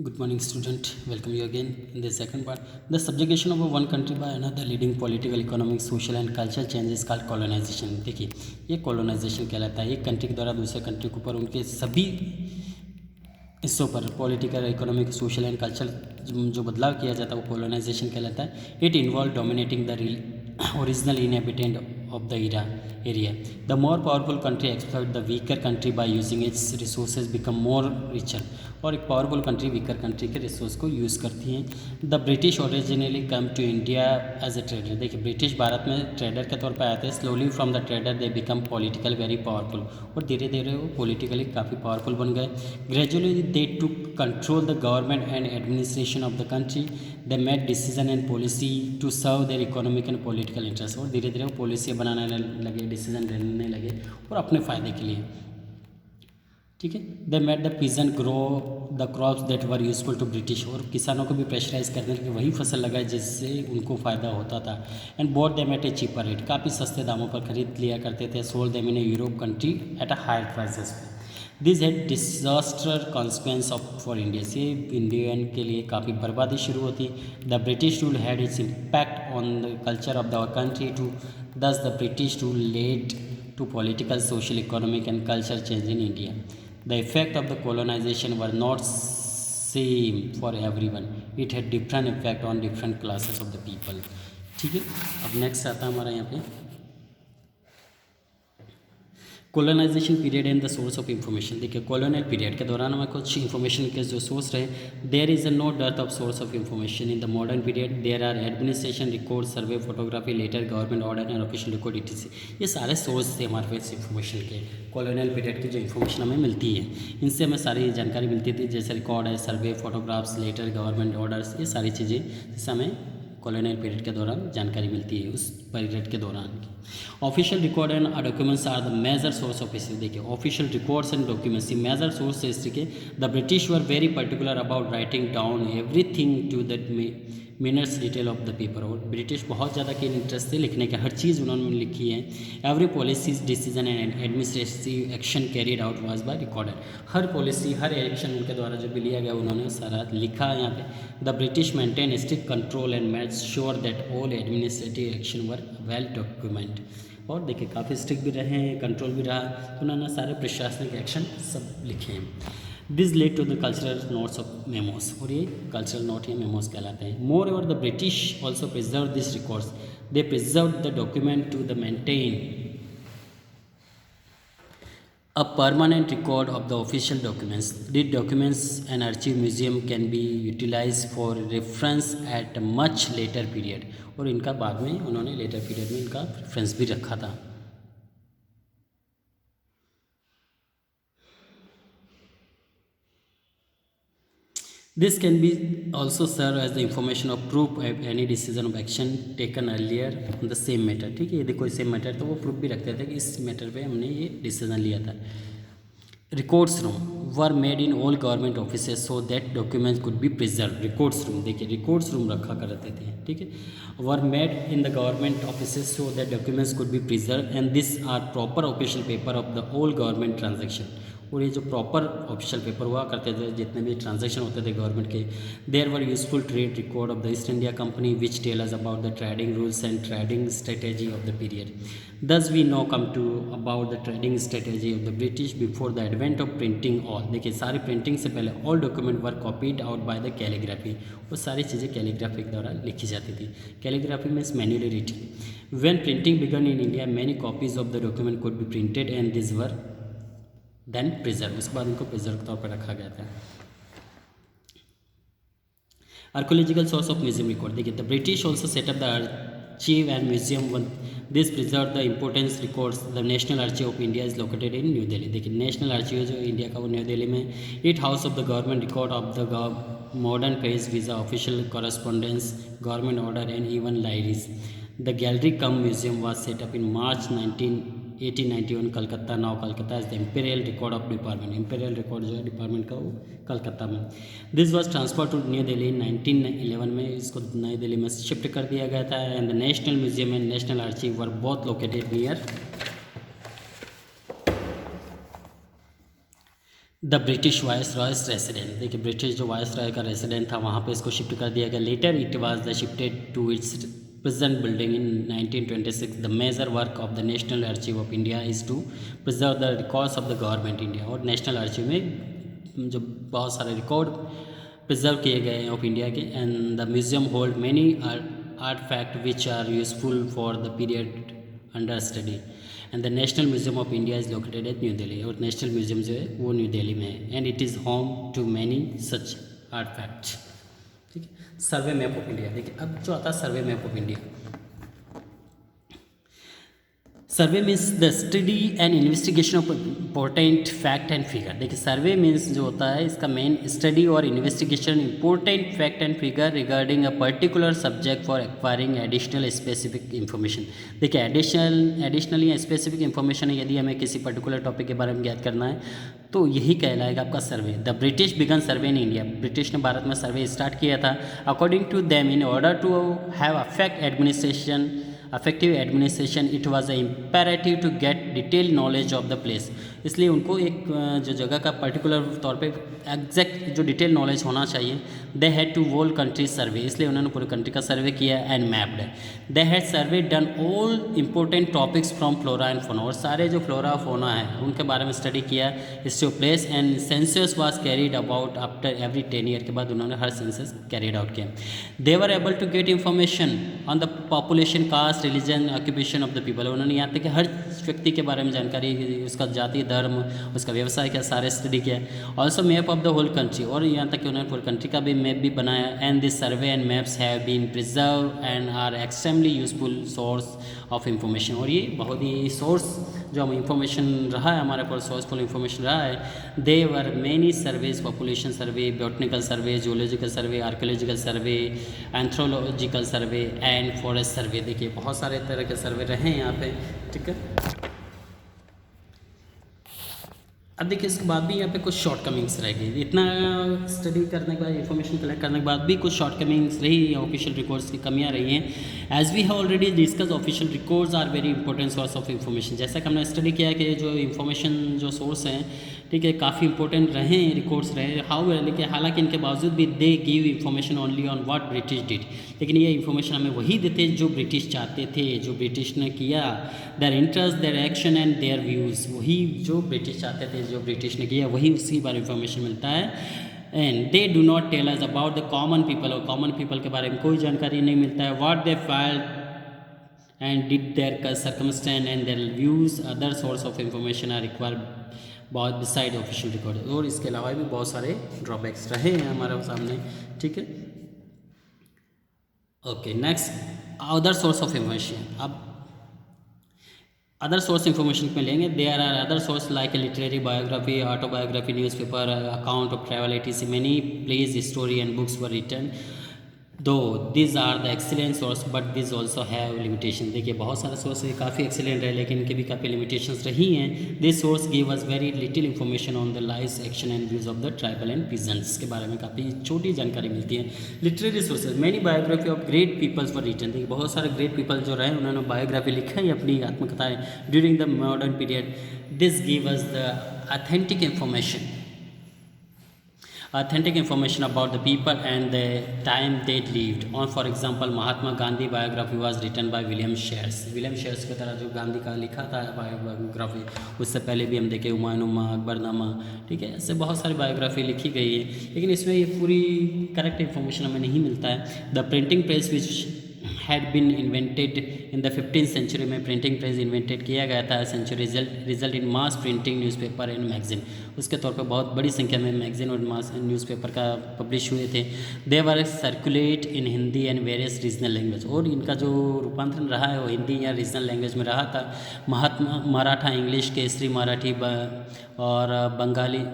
Good morning, student. Welcome you again in the second part. The subjugation of one country by another leading political, economic, social and cultural changes called colonization. देखिए ये colonization कहलाता है एक country के द्वारा दूसरे country के ऊपर उनके सभी हिस्सों पर political, economic, social and cultural जो बदलाव किया जाता है वो कोलोनाइजेशन कहलाता है. It involve dominating the original inhabitant of the area. The more powerful country exploit the weaker country by using its resources become more richer. और एक पावरफुल कंट्री वीकर कंट्री के रिसोर्स को यूज़ करती हैं. The British originally come to India as a trader. देखिए British भारत में trader के तौर पर आए थे. Slowly from the trader they become political very powerful. और धीरे धीरे वो पॉलिटिकली काफ़ी पावरफुल बन गए. Gradually they to control the government and administration of the country. They made decision and policy to serve their economic and political interest. और धीरे धीरे वो पॉलिसी बनाने लगे, डिसीजन लेने लगे और अपने फ़ायदे के लिए. ठीक है. They made the peasant grow the crops that were useful to British. और किसानों को भी प्रेशराइज करने के वही फसल लगाए जिससे उनको फ़ायदा होता था. And bought them at a cheaper rate. काफ़ी सस्ते दामों पर खरीद लिया करते थे. Sold them in a Europe country at a higher prices. This had disaster consequence of for India. से इंडियन के लिए काफ़ी बर्बादी शुरू होती. The British rule had its impact on the culture of the country too. Thus the British rule led to political, social, economic and cultural change in India. The effect of the colonization were not same for everyone. It had different effect on different classes of the people. ठीक है. अब next आता है हमारा यहाँ पे colonization period and the source of information. देखिए colonial period के दौरान हमें कुछ इन्फॉर्मेशन के जो सोर्स रहे. देयर इज़ अ नो डेथ of source of information in the modern period. There are administration record, survey, photography, letter, government order and official record etc. ये सारे सोर्स थे हमारे पास इंफॉर्मेशन के. कॉलोनियल पीरियड की जो इन्फॉर्मेशन हमें मिलती है इनसे हमें सारी जानकारी मिलती थी. जैसे रिकॉर्ड है, सर्वे, फोटोग्राफ्स, लेटर, गवर्नमेंट ऑर्डर्स, ये सारी चीज़ें जिससे हमें कॉलोनियल पीरियड के दौरान जानकारी मिलती है उस पीरियड के दौरान की. Official record and documents are the major source of history. देखिए ऑफिशियल रिकॉर्ड्स एंड डॉक्यूमेंट्स ये मेजर सोर्स है हिस्ट्री के. The British were very particular about writing down everything to that minutes detail of the paper. और British बहुत ज़्यादा के interest थे लिखने के. हर चीज़ उन्होंने लिखी है. Every policies, decision and administrative action carried out was by recorded. Her policy, her action उनके द्वारा जो भी लिया गया उन्होंने सारा लिखा है यहाँ पे. The British maintain strict control and made sure that all administrative action were well document. और देखिए काफ़ी स्ट्रिक्ट भी रहे हैं, कंट्रोल भी रहा, तो उन्होंने सारे प्रशासनिक एक्शन सब लिखे हैं. This led to the cultural notes of memos. और ये कल्चरल नोट या मेमोस कहलाते हैं. Moreover the British also preserve this records. They preserve the document to the maintain a permanent record of the official documents. The documents and archive museum can be utilized for reference at a much later period. और इनका बाद में उन्होंने letter period में इनका reference भी रखा था. This can be also serve as the information of proof of any decision of action taken earlier on the same matter. ठीक है, यदि कोई सेम मैटर तो वो प्रूफ भी रखते थे कि इस मैटर पे हमने ये डिसीजन लिया था. Records room were made in all government offices so that documents could be preserve. Records room, देखिए रिकॉर्ड्स रूम रखा करते थे. ठीक है. Were made in the government offices so that documents could be preserve and this are proper official paper of the all government transaction. और ये जो proper official paper हुआ करते थे जितने भी ट्रांजैक्शन होते थे गवर्नमेंट के. There were useful trade record of the East India Company which tell us about the trading rules and trading strategy of the period. Thus we know come to about the trading strategy of the British before the advent of printing. All देखिए सारी printing से पहले all document were copied out by the calligraphy. वो सारी चीज़ें calligraphy के द्वारा लिखी जाती थी. Calligraphy means manually written. When printing began in India many copies of the document could be printed and this were then preserve. उसके बाद उनको प्रिजर्व के तौर पर रखा गया था. Archaeological source of museum record. देखिए the British also set up the archive and museum. This preserve the importance records. The national archive of India is located in new Delhi. देखिए नेशनल आर्चीव जो इंडिया का वो न्यू दिल्ली में. It house of the government record of the modern page visa, official correspondence, government order and even diaries. The gallery cum museum was set up in March 1891 Calcutta. Now Calcutta is the imperial record of department. Imperial record जो है department का वो कलकत्ता में. This was transfer to new Delhi in 1911 में. इसको नई दिल्ली में shift कर दिया गया था. And the national museum and national archive were both located near the British vice Royce resident. देखिए ब्रिटिश जो वाइस रॉय का रेसिडेंट था वहाँ पे इसको शिफ्ट कर दिया गया। Later it was the shifted to its present building in 1926। The major work of the national archive of India is to preserve the records of the government India. और national archive में जो बहुत सारे record preserve किए गए हैं of India के। And the museum hold many artifact which are useful for the period under study. And the national museum of India is located at New Delhi. और नेशनल म्यूजियम जो है वो न्यू दिल्ली में है। And it is home to many such artifacts. ठीक है, survey map of India. देखिए अब जो आता है survey map of India. Survey means the study and investigation of important fact and figure. देखिए सर्वे मीन्स जो होता है इसका मेन स्टडी और investigation important fact and figure regarding a particular subject for acquiring additional specific information. देखिए additionally specific information यदि हमें किसी पर्टिकुलर टॉपिक के बारे में ज्ञात करना है तो यही कहलाएगा आपका survey. The British began survey in India. British ने भारत में सर्वे स्टार्ट किया था। According to them in order to have effective administration it was imperative to get detailed knowledge of the place। इसलिए उनको एक जो जगह का पर्टिकुलर तौर पे एग्जैक्ट जो डिटेल नॉलेज होना चाहिए। They had to whole country survey. इसलिए उन्होंने पूरे कंट्री का सर्वे किया and mapped. They had survey done all important topics from flora and fauna. और सारे जो फ्लोरा फोना है उनके बारे में स्टडी किया। History of place and census was carried about after every 10 year के बाद उन्होंने हर सेंसस कैरीड आउट किया। They were able to get information on the population, caste, religion, occupation of the people. उन्होंने यहाँ तक कि हर व्यक्ति के बारे में जानकारी, उसका जाति, धर्म, उसका व्यवसाय क्या, सारे स्टडी किया। Also map of the whole country. और यहाँ तक कि उन्होंने पूरी कंट्री का भी मैप भी बनाया। And this survey and maps have been preserve and are extremely useful source of information. और ये बहुत ही सोर्स जो हम इंफॉर्मेशन रहा है हमारे पास, सोर्सफुल इंफॉर्मेशन रहा है। They were many surveys, population survey, botanical survey, zoological survey, archaeological survey, anthropological survey and forest survey. देखिए बहुत सारे तरह के सर्वे रहे हैं यहाँ पे। ठीक है, अब देखिए इसके बाद भी यहाँ पे कुछ शॉर्ट कमिंग्स रह गई। इतना स्टडी करने के बाद, इन्फॉर्मेशन कलेक्ट करने के बाद भी कुछ शॉर्ट कमिंग्स रही, ऑफिशियल रिकॉर्ड्स की कमियाँ रही हैं। As we have already discuss, official records are very important source of information. जैसा कि हमने स्टडी किया कि जो इन्फॉर्मेशन जो सोर्स हैं, ठीक है, काफ़ी इंपॉर्टेंट रहे, रिकॉर्ड्स रहे। लेकिन हालांकि इनके बावजूद भी they give information only on what British did. लेकिन ये इन्फॉर्मेशन हमें वही देते जो ब्रिटिश चाहते थे, जो ब्रिटिश ने किया। Their interest, their action and their views. वही जो ब्रिटिश चाहते थे, जो ब्रिटिश ने किया, वही उसकी बारे में इन्फॉर्मेशन मिलता है। And they do not tell us about the common people. और कॉमन पीपल के बारे में कोई जानकारी नहीं मिलता है। What they felt and did their circumstance and their views. Other source of information are required बहुत बिसाइड ऑफिशियल रिकॉर्ड। और इसके अलावा भी बहुत सारे ड्रॉबैक्स रहे हैं हमारे सामने। ठीक है, okay, next other source of information. अब अदर सोर्स इंफॉर्मेशन में लेंगे। There are other source like literary, biography, autobiography, newspaper, account of travel, etc. Many plays, story and books were written. दो these are the excellent source but these also have limitation। देखिए बहुत सारे source काफ़ी excellent है लेकिन इनके भी काफ़ी लिमिटेशंस रही हैं। This source give us very little information on the lives, action and views of the tribal and peasants के बारे में काफ़ी छोटी जानकारी मिलती है। Literary sources, many biography of great peoples for written. देखिए बहुत सारे ग्रेट पीपल जो रहे उन्होंने बायोग्राफी लिखा है, अपनी आत्मकथाएँ during the modern period. This give us the authentic information about the people and the time they lived on। for example, Mahatma Gandhi biography was written by William shares. William shares की तरह जो गांधी का लिखा था बायोग्राफी, उससे पहले भी हम देखें हुमायूं, अकबरनामा, ठीक है, ऐसे बहुत सारी बायोग्राफी लिखी गई है। लेकिन इसमें ये पूरी करेक्ट इन्फॉर्मेशन हमें नहीं मिलता है। The printing press which had been invented in the 15th century में प्रिंटिंग प्रेस इन्वेंटेड किया गया था। Century result in mass printing newspaper and magazine. उसके तौर पर बहुत बड़ी संख्या में मैगजीन और मास न्यूज़पेपर का पब्लिश हुए थे। They were circulate in Hindi and various regional language. और इनका जो रूपांतरण रहा है वो हिंदी या रीजनल लैंग्वेज में रहा था। मराठा इंग्लिश, केसरी मराठी और बंगाली,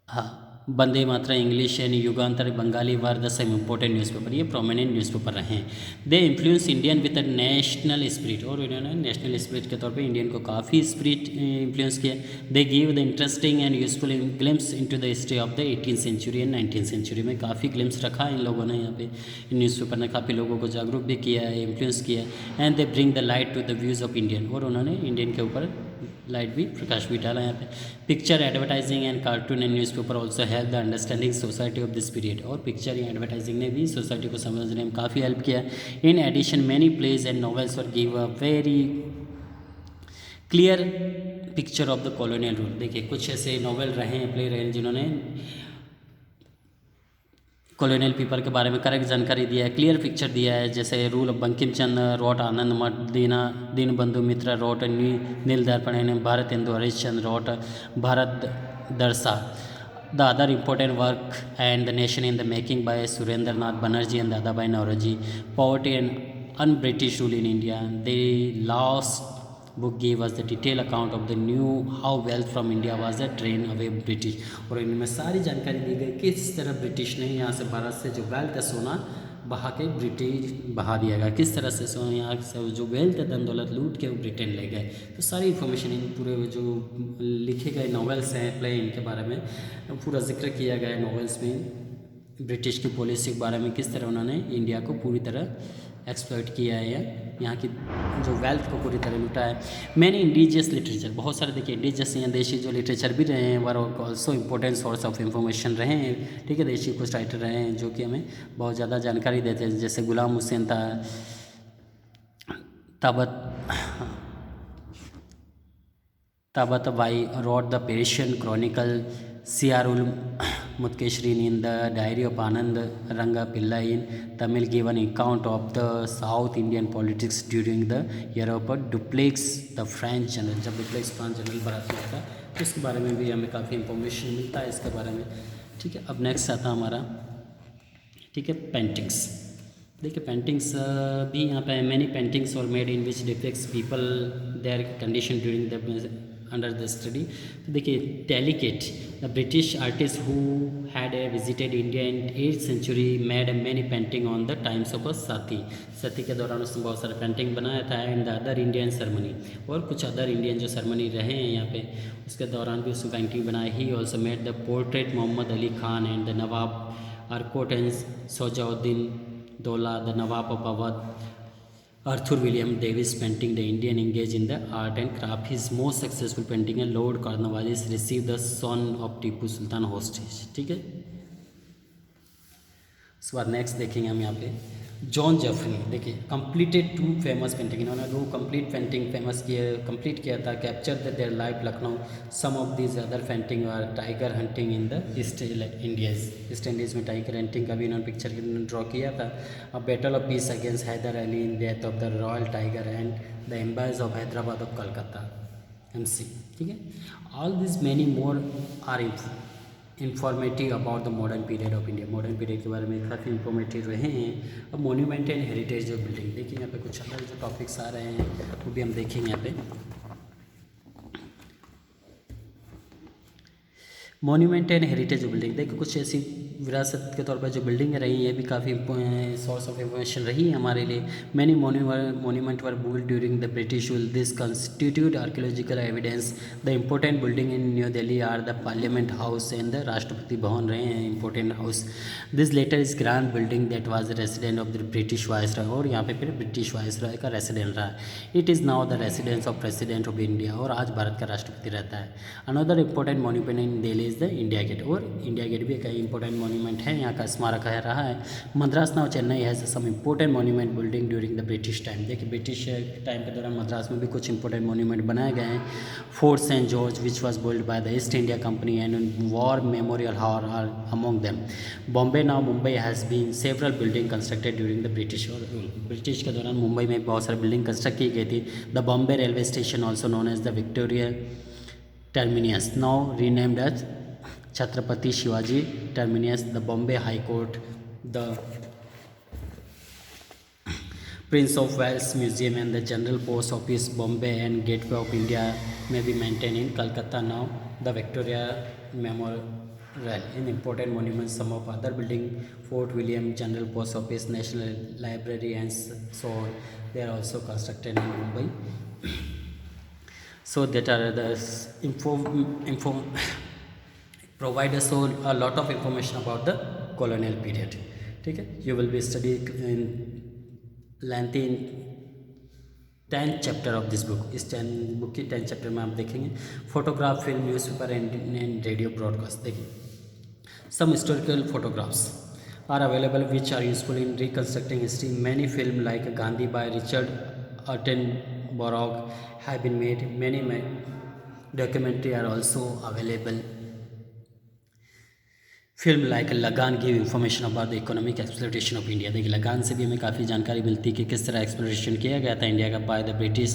हाँ, Vande Mataram English and Yugantar Bengali were the some important newspaper. ये प्रोमिनेंट न्यूज़पेपर रहे हैं। They influence Indian with a national spirit. और इन्होंने नेशनल स्पिरिट के तौर पे इंडियन को काफ़ी स्पिरिट इन्फ्लुएंस किया। They give the interesting and useful glimpse into the history of the 18th century and 19th century में काफ़ी ग्लिम्स रखा इन लोगों ने। यहाँ पे इन न्यूज़पेपर ने काफ़ी लोगों को जागरूक भी किया है, इन्फ्लुएंस किया है। And they bring the light to the views of Indian. और उन्होंने इंडियन के ऊपर लाइट भी प्रकाश भी डाला यहाँ पे। Picture advertising and cartoon and newspaper also help the understanding society of this period. और पिक्चर या एडवर्टाइजिंग ने भी सोसाइटी को समझने में काफ़ी हेल्प किया। In addition many plays and novels और give a very clear picture of the colonial rule. देखिए कुछ ऐसे नॉवेल रहे हैं, प्ले रहे हैं जिन्होंने कॉलोनियल पीपल के बारे में करेक्ट जानकारी दिया है, क्लियर पिक्चर दिया है। जैसे rule of Bankim Chandra wrote Anand Math, Dinabandhu Mitra wrote Neel Darpan, Bharatendu Harishchandra wrote Bharat Darsha. The other important work and the nation in the making by Surendra Nath Banerjee and Dadabhai Naoroji. Poverty and un British rule in India. The last book gave us the detailed account of the new how wealth from India was drained away British। और इनमें सारी जानकारी दी गई किस तरह British ने यहाँ से भारत से जो वेल्थ है सोना बहा के ब्रिटिश बहा दिया गया, किस तरह से सोना यहाँ से जो वेल्थ है धन दौलत लूट के वो ब्रिटेन ले गए। तो सारी इन्फॉर्मेशन इन पूरे जो लिखे गए नॉवेल्स हैं प्ले इनके बारे में पूरा जिक्र किया गया है नॉवेल्स में। ब्रिटिश की पॉलिसी के बारे में किस तरह उन्होंने इंडिया को पूरी तरह एक्सप्लॉइट किया है या यहाँ की जो वेल्थ को पूरी तरह लूटा है। मैंने इंडिजियस लिटरेचर बहुत सारे देखिए इंडिजियस या देशी जो लिटरेचर भी रहे हैं were also important source of information रहे हैं। ठीक है, देशी कुछ राइटर रहे हैं जो कि हमें बहुत ज़्यादा जानकारी देते हैं। जैसे गुलाम हुसैन था, Tabatabai wrote the Persian chronicle, Siyarul Mutakherin in the diary of Anand Ranga Pillai in Tamil given account of the South Indian politics during the year of Dupleix the French general. जब डुप्लेक्स फ्रांस जनरल भारत में आता तो इसके बारे में भी हमें काफ़ी इंफॉर्मेशन मिलता है इसके बारे में। ठीक है, अब नेक्स्ट आता हमारा ठीक है पेंटिंग्स। देखिए पेंटिंग्स भी यहाँ पे मैनी पेंटिंग्स और made in which depicts people their condition during the under the study. तो देखिए delicate the British artist who had visited India in 8th century made many painting on the times of sati के दौरान उसने बहुत सारे painting बनाया था। And the other Indian ceremony और कुछ अदर इंडियन जो सेरेमनी रहे हैं यहाँ पे उसके दौरान भी उसने पेंटिंग बनाई। He also made the portrait Mohammad Ali Khan and the Nawab Arcot and Shujauddin Daula, the Nawab of Awadh Arthur William Davis painting the Indian engaged in the art and craft. His most successful painting है Lord Cornwallis received the son of Tipu Sultan hostage। ठीक है, उसके बाद next देखेंगे हम यहाँ पे John Jeffrey. देखिए कंप्लीटेड 2 फेमस पेंटिंग, इन्होंने 2 कंप्लीट पेंटिंग फेमस कंप्लीट किया था। Capture the their life Lucknow. Some of these other painting are tiger hunting in the East Indies में टाइगर हंटिंग का भी इन्होंने पिक्चर ड्रॉ किया था। अब battle of peace against Haidar Ali in death of the royal tiger and the empires of Hyderabad of Calcutta MC। ठीक है, all this many more are informative about the modern period of India. Modern period के बारे में काफ़ी informative रहे हैं। अब monument and heritage of building देखिए यहाँ पे कुछ अलग जो टॉपिक्स आ रहे हैं वो भी हम देखेंगे यहाँ पे। Monument and heritage of building देखिए कुछ ऐसी विरासत के तौर पर जो बिल्डिंगें रही ये भी काफ़ी सोर्स ऑफ इंफॉर्मेशन रही है हमारे लिए। Many monument were built during the British rule. This constitute archaeological evidence. The important building in new Delhi are the parliament house and the Rashtrapati Bhavan रहे हैं important house. This latter is grand building that was resident of the British viceroy और यहाँ पे फिर British viceroy का resident रहा। It is now the residence of president of India और आज भारत का राष्ट्रपति रहता है। Another important monument in Delhi is the India gate और इंडिया गेट भी एक इंपॉर्टेंट मोन्यूमेंट है, यहाँ का स्मारक है रहा है। Madras now Chennai has some important monument building during the British time. देखिए ब्रिटिश टाइम के दौरान मद्रास में भी कुछ इंपॉर्टेंट मोन्यूमेंट बनाए गए हैं। Fort Saint George which was build by the East India company and war memorial hall are among them. Bombay now Mumbai has been several building constructed during the British rule. British के दौरान मुंबई में बहुत सारी building construct की गई थी। The Bombay railway station also known as the Victoria terminus now renamed as Chhatrapati Shivaji Terminus, the Bombay High Court, the Prince of Wales Museum and the General Post Office Bombay and Gateway of India may be maintained in Calcutta now. The Victoria Memorial in important monuments, some of other building, Fort William, General Post Office, National Library and so on, they are also constructed in Mumbai. So that are the info provide us a lot of information about the colonial period. ठीक है, you will be studying in lengthy 10th chapter of this book. इस 10 book की 10th chapter में आप देखेंगे photograph, film, newspaper and radio broadcast. देखिए some historical photographs are available which are useful in reconstructing history. Many film like Gandhi by Richard Attenborough have been made. Many documentary are also available. Film like Lagaan give information about the economic exploitation of India. देखिए लगान से भी हमें काफ़ी जानकारी मिलती है कि किस तरह एक्सप्लोइटेशन किया गया था इंडिया का बाय द ब्रिटिश।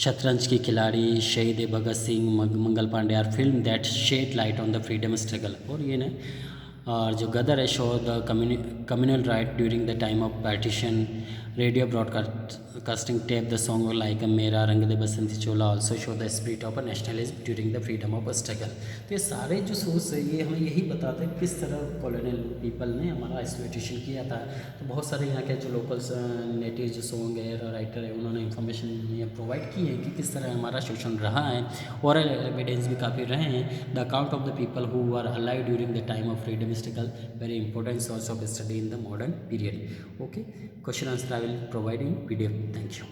शतरंज ki Khiladi, Shaheed Bhagat Singh, Mangal Pandey are film that shed light on the freedom struggle. और ये ना और जो गदर है show the communal riot during the time of partition. Radio broadcasting tape the song like Mera Rang De Basanti Chola also show the spirit of nationalism during the freedom of struggle. तो ये सारे जो सोर्स है ये हमें यही बताते हैं किस तरह कॉलोनियल पीपल ने हमारा एक्सप्लॉइटेशन किया था। तो बहुत सारे यहाँ के जो लोकल्स नेटिव जो सॉन्ग है राइटर है उन्होंने इन्फॉर्मेशन प्रोवाइड की है कि किस तरह हमारा शोषण रहा है। और एविडेंस भी काफ़ी रहे हैं। The account of the people who are alive during the time of freedom struggle very important source of study in the modern period. Okay, question answer I will provide in PDF. Thank you.